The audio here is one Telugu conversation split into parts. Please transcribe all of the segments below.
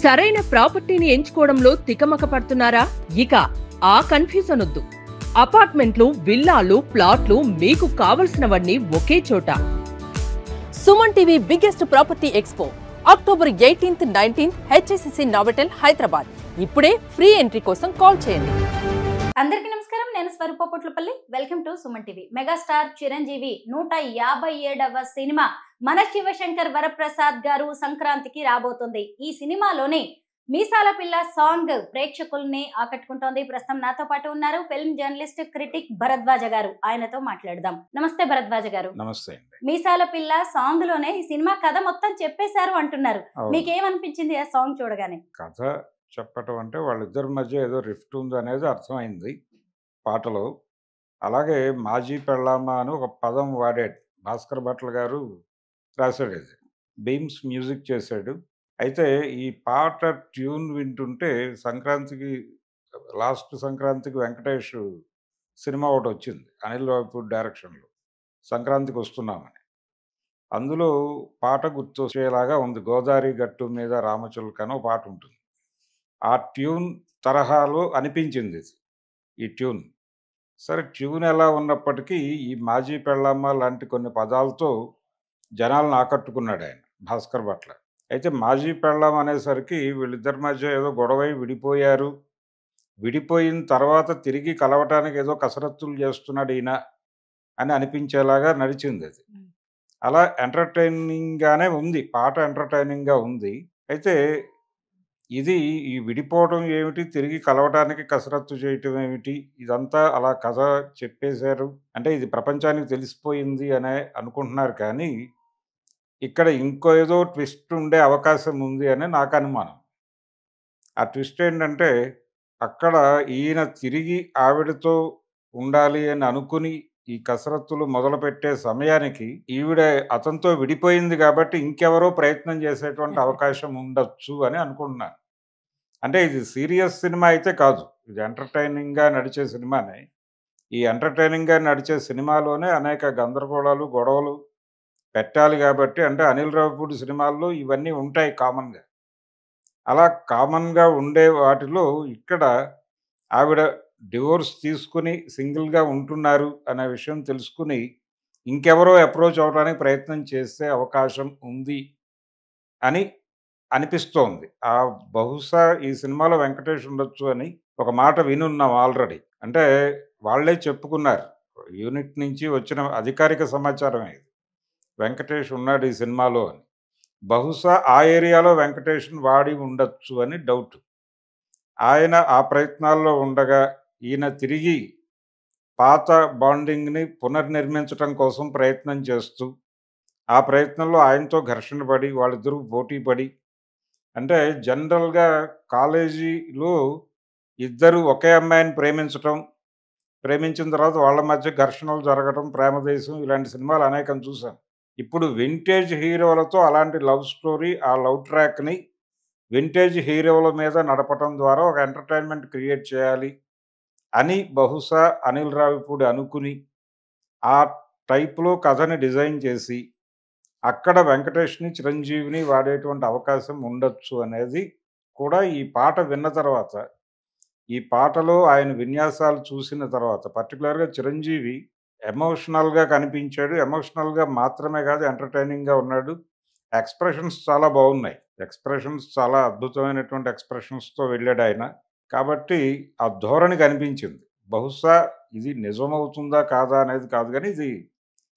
సరైన ప్రాపర్టీని ఎంచుకోవడంలో తికమక పడుతున్నారా? ఇక ఆ కన్ఫ్యూజన్ వద్దు. అపార్ట్మెంట్లు, విల్లాలు, ప్లాట్లు మీకు కావలసినవన్నీ ఒకే చోట. Suman TV biggest property expo October 18th, 19th HSCC Novotel Hyderabad. ఇప్పుడే ఫ్రీ ఎంట్రీ కోసం కాల్ చేయండి. అందరికీ నమస్కారం. నేను Swaroopa Potlapalli. Welcome to Suman TV. Megastar Chiranjeevi 157వ సినిమా మన శివశంకర్ వరప్రసాద్ గారు సంక్రాంతికి రాబోతుంది. ఈ సినిమాలోనే మీసాల పిల్ల సాంగ్ ప్రేక్షకుల్ని ఆకట్టుకుంటోంది. ప్రస్తుతం నాతో పాటు ఉన్నారు ఫిల్మ్ జర్నలిస్ట్, క్రిటిక్ భరద్వాజ గారు. ఆయనతో మాట్లాడదాం. నమస్తే భరద్వాజ గారు. నమస్తే. మీసాల పిల్ల సాంగ్ లోనే ఈ సినిమా కథ మొత్తం చెప్పేశారు అంటున్నారు. మీకేమనిపించింది ఆ సాంగ్ చూడగానే? కథ చెప్పటం అంటే వాళ్ళిద్దరి మధ్య ఏదో రిఫ్ట్ ఉంది అనేది అర్థమైంది పాటలో. అలాగే మాజీ పెళ్ళామా అని ఒక పదం వాడాడు భాస్కర్ భట్ల గారు, రాశాడు. ఇది బీమ్స్ మ్యూజిక్ చేశాడు. అయితే ఈ పాట ట్యూన్ వింటుంటే లాస్ట్ సంక్రాంతికి వెంకటేష్ సినిమా ఒకటి వచ్చింది అనిల్ రావిపూడి డైరెక్షన్లో, సంక్రాంతికి వస్తున్నామని. అందులో పాట గుర్తొచ్చేలాగా ఉంది. గోదావరి గట్టు మీద రామచిలుక అని ఒక పాట ఉంటుంది. ఆ ట్యూన్ తరహాలో అనిపించింది ఈ ట్యూన్. సరే, ట్యూన్ ఎలా ఉన్నప్పటికీ ఈ మాజీ పెళ్ళమ్మ లాంటి కొన్ని పదాలతో జనాలను ఆకట్టుకున్నాడు ఆయన, భాస్కర్ భట్ల. అయితే మాజీ పెళ్ళాం అనేసరికి వీళ్ళిద్దరి మధ్య ఏదో గొడవై విడిపోయారు, విడిపోయిన తర్వాత తిరిగి కలవటానికి ఏదో కసరత్తులు చేస్తున్నాడు ఈయన అని అనిపించేలాగా నడిచింది అది. అలా ఎంటర్టైనింగ్గానే ఉంది పాట, ఎంటర్టైనింగ్గా ఉంది. అయితే ఇది ఈ విడిపోవడం ఏమిటి, తిరిగి కలవటానికి కసరత్తు చేయటం ఏమిటి, ఇదంతా అలా కథ చెప్పేశారు అంటే ఇది ప్రపంచానికి తెలిసిపోయింది అనే అనుకుంటున్నారు. కానీ ఇక్కడ ఇంకో ఏదో ట్విస్ట్ ఉండే అవకాశం ఉంది అని నాకు అనుమానం. ఆ ట్విస్ట్ ఏంటంటే, అక్కడ ఈయన తిరిగి ఆవిడతో ఉండాలి అని అనుకుని ఈ కసరత్తులు మొదలుపెట్టే సమయానికి ఈవిడ అతనితో విడిపోయింది కాబట్టి ఇంకెవరో ప్రయత్నం చేసేటువంటి అవకాశం ఉండొచ్చు అని అనుకుంటున్నాను. అంటే ఇది సీరియస్ సినిమా అయితే కాదు, ఇది ఎంటర్టైనింగ్గా నడిచే సినిమానే. ఈ ఎంటర్టైనింగ్గా నడిచే సినిమాలోనే అనేక గందరగోళాలు, గొడవలు పెట్టాలి కాబట్టి, అంటే అనిల్ రావిపూడి సినిమాల్లో ఇవన్నీ ఉంటాయి కామన్గా. అలా కామన్గా ఉండే వాటిలో ఇక్కడ ఆవిడ డివోర్స్ తీసుకుని సింగిల్గా ఉంటున్నారు అనే విషయం తెలుసుకుని ఇంకెవరో అప్రోచ్ అవడానికి ప్రయత్నం చేసే అవకాశం ఉంది అని అనిపిస్తోంది. బహుశా ఈ సినిమాలో వెంకటేష్ ఉండొచ్చు అని ఒక మాట వినున్నాం ఆల్రెడీ. అంటే వాళ్ళే చెప్పుకున్నారు, యూనిట్ నుంచి వచ్చిన అధికారిక సమాచారం ఇది, వెంకటేష్ ఉన్నాడు ఈ సినిమాలో అని. బహుశా ఆ ఏరియాలో వెంకటేష్ని వాడి ఉండొచ్చు అని డౌట్. ఆయన ఆ ప్రయత్నాల్లో ఉండగా ఈయన తిరిగి పాత బాండింగ్ని పునర్నిర్మించడం కోసం ప్రయత్నం చేస్తూ, ఆ ప్రయత్నంలో ఆయనతో ఘర్షణ పడి వాళ్ళిద్దరూ పోటీ పడి, అంటే జనరల్గా కాలేజీలో ఇద్దరు ఒకే అమ్మాయిని ప్రేమించిన తర్వాత వాళ్ళ మధ్య ఘర్షణలు జరగడం, ప్రేమదేశం, ఇలాంటి సినిమాలు అనేకం చూసాం. ఇప్పుడు వింటేజ్ హీరోలతో అలాంటి లవ్ స్టోరీ, ఆ లవ్ ట్రాక్ని వింటేజ్ హీరోల మీద నడపటం ద్వారా ఒక ఎంటర్టైన్మెంట్ క్రియేట్ చేయాలి అని బహుశా అనిల్ రావిపూడి అనుకుని ఆ టైప్లో కథని డిజైన్ చేసి అక్కడ వెంకటేష్ని, చిరంజీవిని వాడేటువంటి అవకాశం ఉండొచ్చు అనేది కూడా ఈ పాట విన్న తర్వాత, ఈ పాటలో ఆయన విన్యాసాలు చూసిన తర్వాత, పర్టికులర్గా చిరంజీవి ఎమోషనల్గా కనిపించాడు. ఎమోషనల్గా మాత్రమే కాదు, ఎంటర్టైనింగ్గా ఉన్నాడు. ఎక్స్ప్రెషన్స్ చాలా బాగున్నాయి. ఎక్స్ప్రెషన్స్ చాలా అద్భుతమైనటువంటి ఎక్స్ప్రెషన్స్తో వెళ్ళాడు ఆయన. కాబట్టి ఆ ధోరణి కనిపించింది. బహుశా ఇది నిజమవుతుందా కాదా అనేది కాదు, కానీ ఇది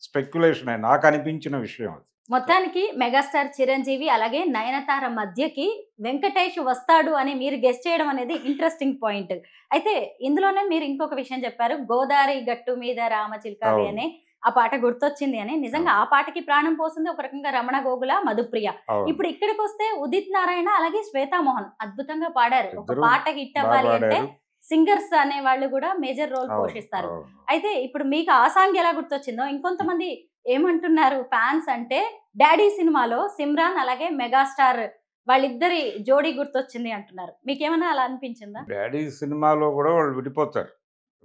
స్పెక్యులేషన్ నాకు అనిపించిన విషయం అది. మొత్తానికి మెగాస్టార్ చిరంజీవి అలాగే నయనతార మధ్యకి వెంకటేష్ వస్తాడు అని మీరు గెస్ చేయడం అనేది ఇంట్రెస్టింగ్ పాయింట్. అయితే ఇందులోనే మీరు ఇంకొక విషయం చెప్పారు, గోదావరి గట్టు మీద రామచిలుకావి అనే ఆ పాట గుర్తొచ్చింది అని. నిజంగా ఆ పాటకి ప్రాణం పోసింది ఒక రకంగా రమణ గోగుల, మధుప్రియ. ఇప్పుడు ఇక్కడికి వస్తే ఉదిత్ నారాయణ అలాగే శ్వేతామోహన్ అద్భుతంగా పాడారు. ఒక పాట హిట్ అవ్వాలి అంటే సింగర్స్ అనే వాళ్ళు కూడా మేజర్ రోల్ పోషిస్తారు. అయితే ఇప్పుడు మీకు ఆ సాంగ్ ఎలా గుర్తొచ్చిందో, ఇంకొంతమంది ఏమంటున్నారు ఫ్యాన్స్ అంటే, డాడీ సినిమాలో సిమ్రాన్ అలాగే మెగాస్టార్ వాళ్ళిద్దరి జోడీ గుర్తొచ్చింది అంటున్నారు. మీకేమైనా అలా అనిపించిందా? డాడీ సినిమాలో కూడా వాళ్ళు విడిపోతారు.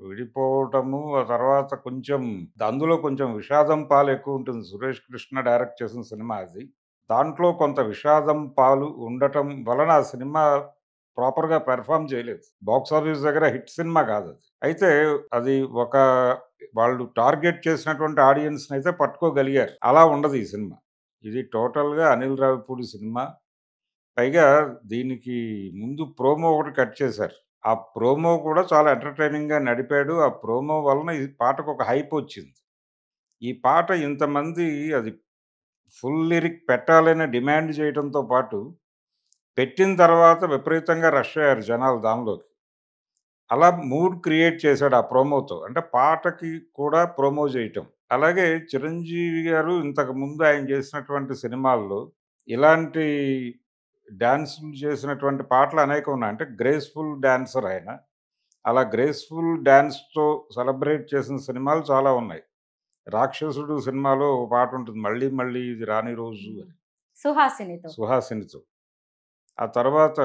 విడిపోవటము, ఆ తర్వాత కొంచెం అందులో కొంచెం విషాదం పాలు ఎక్కువ ఉంటుంది. సురేష్ కృష్ణ డైరెక్ట్ చేసిన సినిమా అది. దాంట్లో కొంత విషాదం పాలు ఉండటం వలన ఆ సినిమా ప్రాపర్‌గా పెర్ఫార్మ్ చేయలేదు. బాక్స్ ఆఫీస్ దగ్గర హిట్ సినిమా కాదది. అయితే అది ఒక వాళ్ళు టార్గెట్ చేసినటువంటి ఆడియన్స్‌నైతే పట్టుకోగలిగారు. అలా ఉండదు ఈ సినిమా. ఇది టోటల్‌గా అనిల్ రావిపూడి సినిమా. పైగా దీనికి ముందు ప్రోమో ఒకటి కట్ చేశారు. ఆ ప్రోమో కూడా చాలా ఎంటర్‌టైనింగ్‌గా నడిపాడు. ఆ ప్రోమో వలన ఈ పాటకొక హైపొచ్చింది. ఈ పాట ఇంతమంది అది ఫుల్ లిరిక్ పెట్టాలని డిమాండ్ చేయటంతో పాటు, పెట్టిన తర్వాత విపరీతంగా రష్ అయ్యారు జనాలు దానిలోకి. అలా మూడ్ క్రియేట్ చేశాడు ఆ ప్రోమోతో. అంటే పాటకి కూడా ప్రోమో చేయటం. అలాగే చిరంజీవి గారు ఇంతకుముందు ఆయన చేసినటువంటి సినిమాల్లో ఇలాంటి డాన్సులు చేసినటువంటి పాటలు అనేకం ఉన్నాయి. అంటే గ్రేస్‌ఫుల్ డాన్సర్ ఆయన. అలా గ్రేస్‌ఫుల్ డాన్స్‌తో సెలబ్రేట్ చేసిన సినిమాలు చాలా ఉన్నాయి. 'రాక్షసుడు' సినిమాలో ఒక పాటుంటుంది. 'మళ్ళీ మళ్ళీ ఇది రాని రోజు' అని సుహాసినితో. 'సుహాసినితో'. ఆ తర్వాత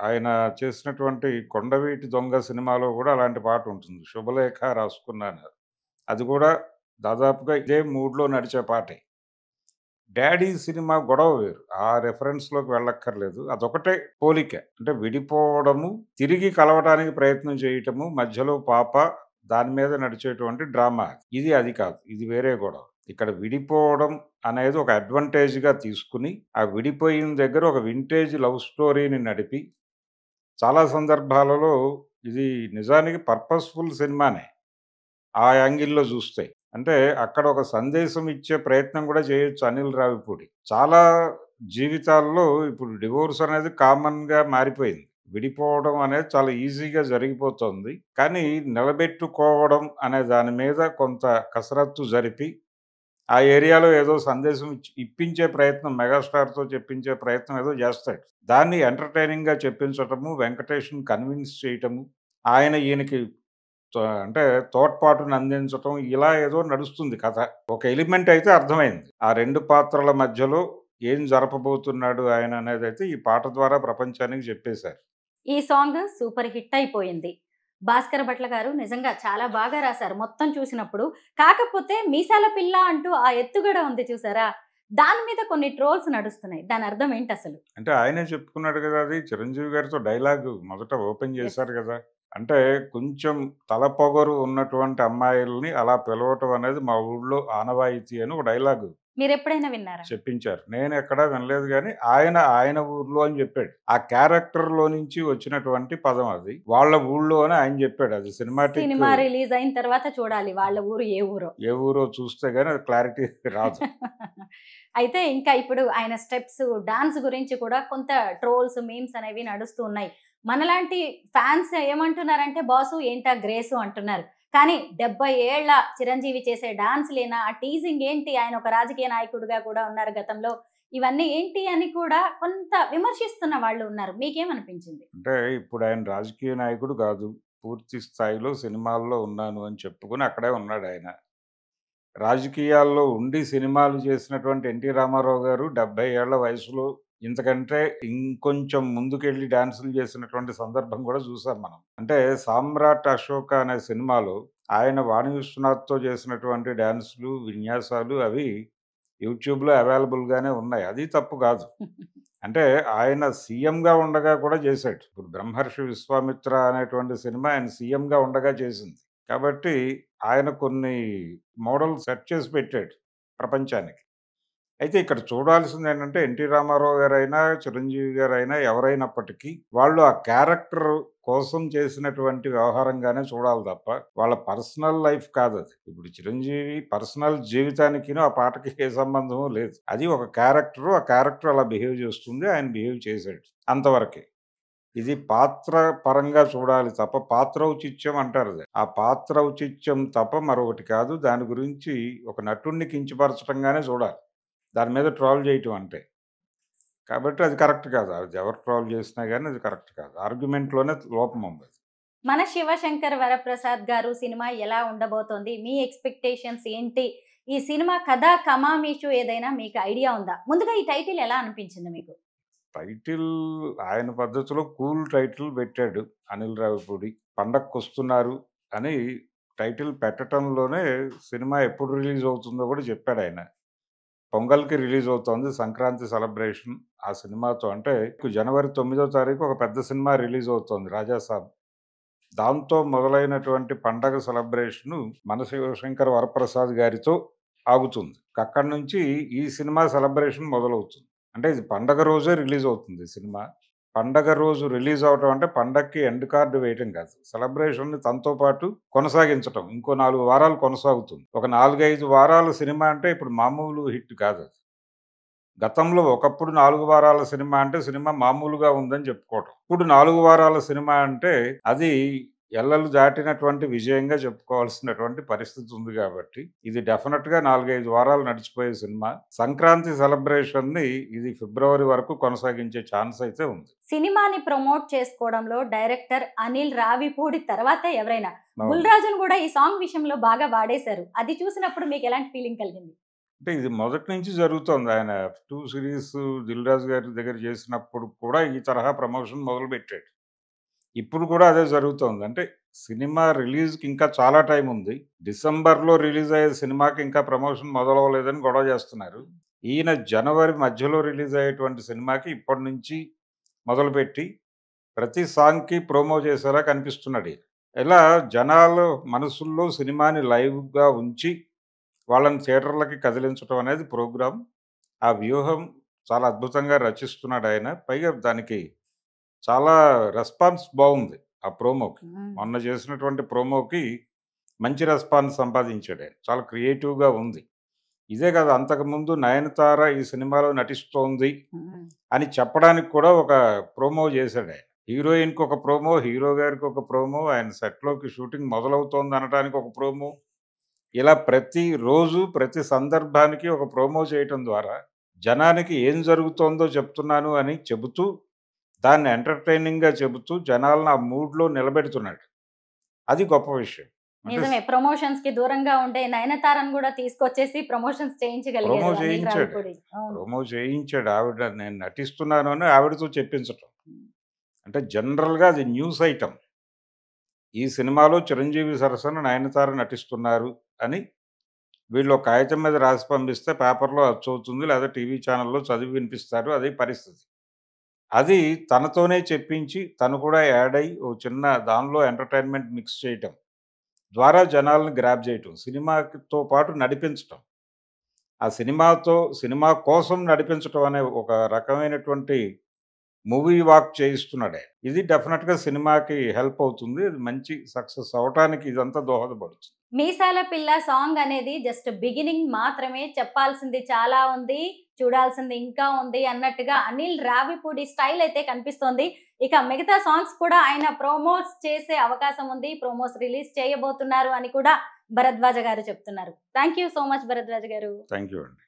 ఆయన చేసినటువంటి 'కొండవీటి దొంగ' సినిమాలో గూడా అలాంటి పాటుంటుంది. 'శుభలేఖ రాసుకున్నాను.' అది గూడా దాదాపుగా ఇదే మూడ్‌లో నడిచే పాటే. 'డాడీ' సినిమా గొడవ వేరు. ఆ రిఫరెన్స్‌లోకి వెళ్ళక్కర్లేదు. అదొకటే పోలిక. అంటే విడిపోవడము, తిరిగి కలవటానికి ప్రయత్నం చేయటము, మధ్యలో పాప, దాని మీద నడిచేటువంటి డ్రామా. ఇది అది కాదు. ఇది వేరే గొడవ. ఇక్కడ విడిపోవడం అనేది ఒక అడ్వాంటేజ్‌గా తీసుకొని, ఆ విడిపోయిన దగ్గర ఒక వింటేజ్ లవ్ స్టోరీని నడిపి, చాలా సందర్భాలలో ఇది నిజానికి పర్పస్‌ఫుల్ సినిమానే. ఆ యాంగిల్‌లో జూస్తే. అంటే అక్కడ ఒక సందేశం ఇచ్చే ప్రయత్నం గూడా చేయొచ్చు అనిల్ రావిపూడి. చాలా జీవితాల్లో ఇప్పుడు డివోర్స్ అనేది కామన్‌గా మారిపోయింది. విడిపోవడం అనేది చాలా ఈజీగా జరిగిపోతుంది. కానీ నిలబెట్టుకోవడం అనే దాని మీద కొంత కసరత్తు జరిపి, ఆ ఏరియాలో ఏదో సందేశం ఇప్పించే ప్రయత్నం మెగాస్టార్‌తో చెప్పించే ప్రయత్నం ఏదో జేస్తాడు. దాన్ని ఎంటర్‌టైనింగ్‌గా చెప్పించటము, వెంకటేష్‌ని కన్విన్స్ చేయటము, ఆయన ఈయనకి అంటే తోడ్పాటుని అందించటం ఇలా ఏదో నడుస్తుంది కథ. ఒక ఎలిమెంట్ అయితే అర్థమైంది. ఆ 2 పాత్రల మధ్యలో ఏం జరపబోతున్నాడు ఆయన అనేదైతే ఈ పాట ద్వారా ప్రపంచానికి చెప్పేశారు. ఈ సాంగ్ సూపర్ హిట్ అయిపోయింది. భాస్కర్ భట్ల గారు నిజంగా చాలా బాగా రాశారు మొత్తం చూసినప్పుడు. కాకపోతే మీసాల పిల్ల అంటూ ఆ ఎత్తుగడ ఉంది చూసారా? దాని మీద కొన్ని ట్రోల్స్ నడుస్తున్నాయి. దాని అర్థం ఏంటసలు? అంటే ఆయనే చెప్పుకున్నాడు గదా! అది చిరంజీవి గారితో డైలాగు మొదట ఓపెన్ యెస్. చేశారు గదా! అంటే కొంచెం తలపొగరు ఉన్నటువంటి అమ్మాయిల్ని అలా పిలవటం అనేది మా ఊళ్ళో ఆనవాయితీ అని ఒక డైలాగు మీరెప్పుడైనా విన్నారా? చెప్పించారు. నేనెక్కడా వినలేదు గానీ, ఆయన ఊర్లో అని జెప్పాడు. ఆ క్యారెక్టర్‌లో నుంచి వచ్చినటువంటి పదం అది. వాళ్ళ ఊళ్ళో అని ఆయన జెప్పాడు. అది సినిమాటిక్ సినిమా రిలీజ్ అయిన తర్వాత చూడాలి వాళ్ళ ఊరు ఏ ఊరో. ఏ ఊరో చూస్తే గాని అది క్లారిటీ రాదు. అయితే ఇంకా ఇప్పుడు ఆయన స్టెప్స్, డాన్స్ గురించి కూడా కొంత ట్రోల్స్, మీమ్స్ అనేవి నడుస్తూ ఉన్నాయి. మనలాంటి ఫ్యాన్స్ ఏమంటున్నారంటే, "బాసు ఏంటా గ్రేసు" అంటున్నారు. కానీ 70 ఏళ్ల చిరంజీవి చేసే డాన్స్‌లేనా? ఆ టీజింగ్ ఏంటి? ఆయన ఒక రాజకీయ నాయకుడిగా కూడా ఉన్నారు గతంలో. ఇవన్నీ ఏంటి అని కూడా కొంత విమర్శిస్తున్న వాళ్ళు ఉన్నారు. మీకేమనిపించింది? అంటే ఇప్పుడు ఆయన రాజకీయ నాయకుడు గాదు. పూర్తి స్థాయిలో సినిమాల్లో ఉన్నాను అని చెప్పుకొని అక్కడే ఉన్నాడాయన. రాజకీయాల్లో ఉండి సినిమాలు చేసినటువంటి 'ఎన్టీ రామారావు' గారు 70 ఏళ్ల వయసులో ఇంతకంటే ఇంకొంచెం ముందుకెళ్ళి డాన్సులు చేసినటువంటి సందర్భం కూడా చూసాం మనం. అంటే 'సామ్రాట్ అశోక' అనే సినిమాలో ఆయన వాణి విశ్వనాథ్‌తో చేసినటువంటి డాన్సులు, విన్యాసాలు అవి యూట్యూబ్‌లో అవైలబుల్‌గానే ఉన్నాయి. అది తప్పు కాదు. అంటే ఆయన సీఎంగా ఉండగా కూడా చేశాడు. ఇప్పుడు 'బ్రహ్మర్షి విశ్వామిత్ర' అనేటువంటి సినిమా ఆయన సీఎంగా ఉండగా చేసింది. కాబట్టి ఆయన కొన్ని మోడల్ సెట్ చేసి పెట్టాడు ప్రపంచానికి. అయితే ఇక్కడ చూడాల్సిందేంటంటే 'ఎన్టీ రామారావు' గారైనా, 'చిరంజీవి' గారైనా ఎవరైనప్పటికీ వాళ్ళు ఆ క్యారెక్టర్ కోసం చేసినటువంటి వ్యవహారంగానే చూడాలి తప్ప, వాళ్ళ పర్సనల్ లైఫ్ కాదది. ఇప్పుడు 'చిరంజీవి' పర్సనల్ జీవితానికిను, ఆ పాటకి ఏ సంబంధము లేదు. అది ఒక క్యారెక్టరు. ఆ క్యారెక్టర్ అలా బిహేవ్ చేస్తుంది. ఆయన బిహేవ్ చేశాడు. అంతవరకే. ఇది పాత్ర పరంగా చూడాలి తప్ప పాత్రౌచిత్యం అంటారది. ఆ పాత్రౌచిత్యం తప్ప మరొకటి కాదు. దాని గురించి ఒక నటుడిని కించపరచటంగానే చూడాలి. దాని మీద ట్రోల్ చేయటం అంటే. కాబట్టి అది కరెక్ట్ కాదు. అది ఎవరు ట్రోల్ చేసినా గాని అది కరెక్ట్ కాదు. ఆర్గ్యుమెంట్‌లోనే లోపముందది. మన 'శివశంకర్ వరప్రసాద్' గారు సినిమా ఎలా ఉండబోతోంది? మీ ఎక్స్‌పెక్టేషన్స్ ఏంటి? ఈ సినిమా కథ, కమామీషు ఏదైనా మీకు ఐడియా ఉందా? ముందుగా ఈ టైటిల్ ఎలా అనిపించింది మీకు? టైటిల్ ఆయన పద్ధతిలో కూల్ టైటిల్ పెట్టాడు అనిల్ రావిపూడి. పండగకొస్తున్నారు అని టైటిల్ పెట్టటంలోనే సినిమా ఎప్పుడు రిలీజ్ అవుతుందో కూడా చెప్పాడాయన. పొంగల్కి రిలీజ్ అవుతోంది సంక్రాంతి సెలబ్రేషన్. ఆ సినిమాతో అంటే జనవరి 9వ తారీఖు ఒక పెద్ద సినిమా రిలీజ్ అవుతోంది 'రాజాసాబ్'. దాంతో మొదలైనటువంటి పండగ సెలబ్రేషను మన శివశంకర వరప్రసాద్ గారితో ఆగుతుంది. అక్కడి నుంచి ఈ సినిమా సెలబ్రేషన్ మొదలవుతుంది. అంటే ఇది పండగ రోజే రిలీజ్ అవుతుంది ఈ సినిమా. పండగ రోజు రిలీజ్ అవ్వటం అంటే పండగకి ఎండ్ కార్డ్ వేయటం కాదు. సెలబ్రేషన్‌ని తనతో పాటు కొనసాగించటం. ఇంకో 4 వారాలు కొనసాగుతుంది. ఒక 4, 5 వారాల సినిమా అంటే ఇప్పుడు మామూలు హిట్ కాదది. గతంలో ఒకప్పుడు 4 వారాల సినిమా అంటే సినిమా మామూలుగా ఉందని చెప్పుకోవటం. ఇప్పుడు 4 వారాల సినిమా అంటే అది ఎల్లలు దాటినటువంటి విజయంగా చెప్పుకోవాల్సినటువంటి పరిస్థితి ఉంది కాబట్టి, ఇది డెఫినిట్‌గా 4, 5 వారాలు నడిచిపోయే సినిమా. సంక్రాంతి సెలబ్రేషన్‌ని ఇది ఫిబ్రవరి వరకు కొనసాగించే ఛాన్స్ అయితే ఉంది. సినిమాని ప్రమోట్ చేసుకోవడంలో డైరెక్టర్ అనిల్ రావిపూడి తర్వాత ఎవరైనా అవును. బుల్రాజును కూడా ఈ సాంగ్ విషయంలో బాగా వాడేశారు. అది చూసినప్పుడు మీకు ఎలాంటి ఫీలింగ్ కలిగింది? అంటే ఇది మొదటి నుంచి జరుగుతోంది. ఆయన 2 సిరీస్ 'దిల్ రాజు' గారి దగ్గర చేసినప్పుడు కూడా ఈ తరహా ప్రమోషన్ మొదలుపెట్టాడు. ఇప్పుడు కూడా అదే జరుగుతోంది. అంటే సినిమా రిలీజ్‌కి ఇంకా చాలా టైం ఉంది. డిసెంబర్‌లో రిలీజ్ అయ్యే సినిమాకి ఇంకా ప్రమోషన్ మొదలవ్వలేదని గొడవ చేస్తున్నారు. ఈయన జనవరి మధ్యలో రిలీజ్ అయ్యేటువంటి సినిమాకి ఇప్పటి నుంచి మొదలుపెట్టి ప్రతి సాంగ్‌కి ప్రోమో చేసేలా కనిపిస్తున్నాడు ఈయన. ఇలా జనాల మనసుల్లో సినిమాని లైవ్‌గా ఉంచి వాళ్ళని థియేటర్లకి కదిలించడం అనేది ప్రోగ్రామ్. ఆ వ్యూహం చాలా అద్భుతంగా రచిస్తున్నాడు ఆయన. పైగా దానికి చాలా రెస్పాన్స్ బావుంది ఆ ప్రోమోకి. మొన్న చేసినటువంటి ప్రోమోకి మంచి రెస్పాన్స్ సంపాదించాడు ఆయన. చాలా క్రియేటివ్‌గా ఉంది. ఇదే కాదు అంతకుముందు 'నయనతార' ఈ సినిమాలో నటిస్తోంది అని చెప్పడానికి కూడా ఒక ప్రోమో చేశాడు ఆయన. హీరోయిన్‌కి ఒక ప్రోమో, హీరో గారికి ఒక ప్రోమో, ఆయన సెట్‌లోకి షూటింగ్ మొదలవుతోంది అనటానికి ఒక ప్రోమో. ఇలా ప్రతిరోజు, ప్రతి సందర్భానికి ఒక ప్రోమో చేయటం ద్వారా జనానికి ఏం జరుగుతోందో చెప్తున్నాను అని చెబుతూ, దాన్ని ఎంటర్‌టైనింగ్‌గా చెబుతూ జనాలను ఆ మూడ్‌లో నిలబెడుతున్నాడు. అది గొప్ప విషయం. అంటే నిజమే. ప్రమోషన్స్ కి దూరంగా ఉండే నయనతారను కూడా తీసుకొచ్చేసి ప్రమోషన్స్ ప్రోమో చేయించగలిగారు అనిల్ చేయించాడు. రావిపూడి. అవును. ప్రోమో చేయించాడు. ఆవిడ నేను నటిస్తున్నాను అని ఆవిడతో చెప్పించటం. అంటే జనరల్‌గా అది న్యూస్ ఐటెమ్. ఈ సినిమాలో చిరంజీవి సరసన నయనతార నటిస్తున్నారు అని వీళ్ళు ఒక కాగితం మీద రాసి పంపిస్తే పేపర్‌లో అచ్చవుతుంది. లేదా టీవీ ఛానెల్‌లో చదివి వినిపిస్తారు. అదే పరిస్థితి. అది తనతోనే చెప్పించి తను కూడా యాడ్ అయ్యి ఓ చిన్న దానిలో ఎంటర్‌టైన్‌మెంట్ మిక్స్ చేయటం ద్వారా జనాల్ని గ్రాబ్ చేయటం. సినిమాతో పాటు నడిపించటం. ఆ సినిమా కోసం నడిపించటం అనే ఒక రకమైనటువంటి మూవీ వాక్ చేయిస్తున్నాడు ఆయన. ఇది డెఫినిట్‌గా సినిమాకి హెల్ప్ అవుతుంది. ఇది మంచి సక్సెస్ అవ్వటానికి ఇదంతా దోహదపడుతుంది. మీసాల పిల్ల సాంగ్ అనేది జస్ట్ బిగినింగ్ మాత్రమే. చెప్పాల్సింది చాలా ఉంది, చూడాల్సింది ఇంకా ఉంది అన్నట్టుగా అనిల్ రావిపూడి స్టైల్ అయితే కనిపిస్తోంది. ఇక మిగతా సాంగ్స్ కూడా ఆయన ప్రోమోస్ చేసే అవకాశం ఉంది. ప్రోమోస్ రిలీజ్ చేయబోతున్నారు అని కూడా భరద్వాజ గారు చెప్తున్నారు. Thank you so much Bharadwaja garu. Thank you అండి.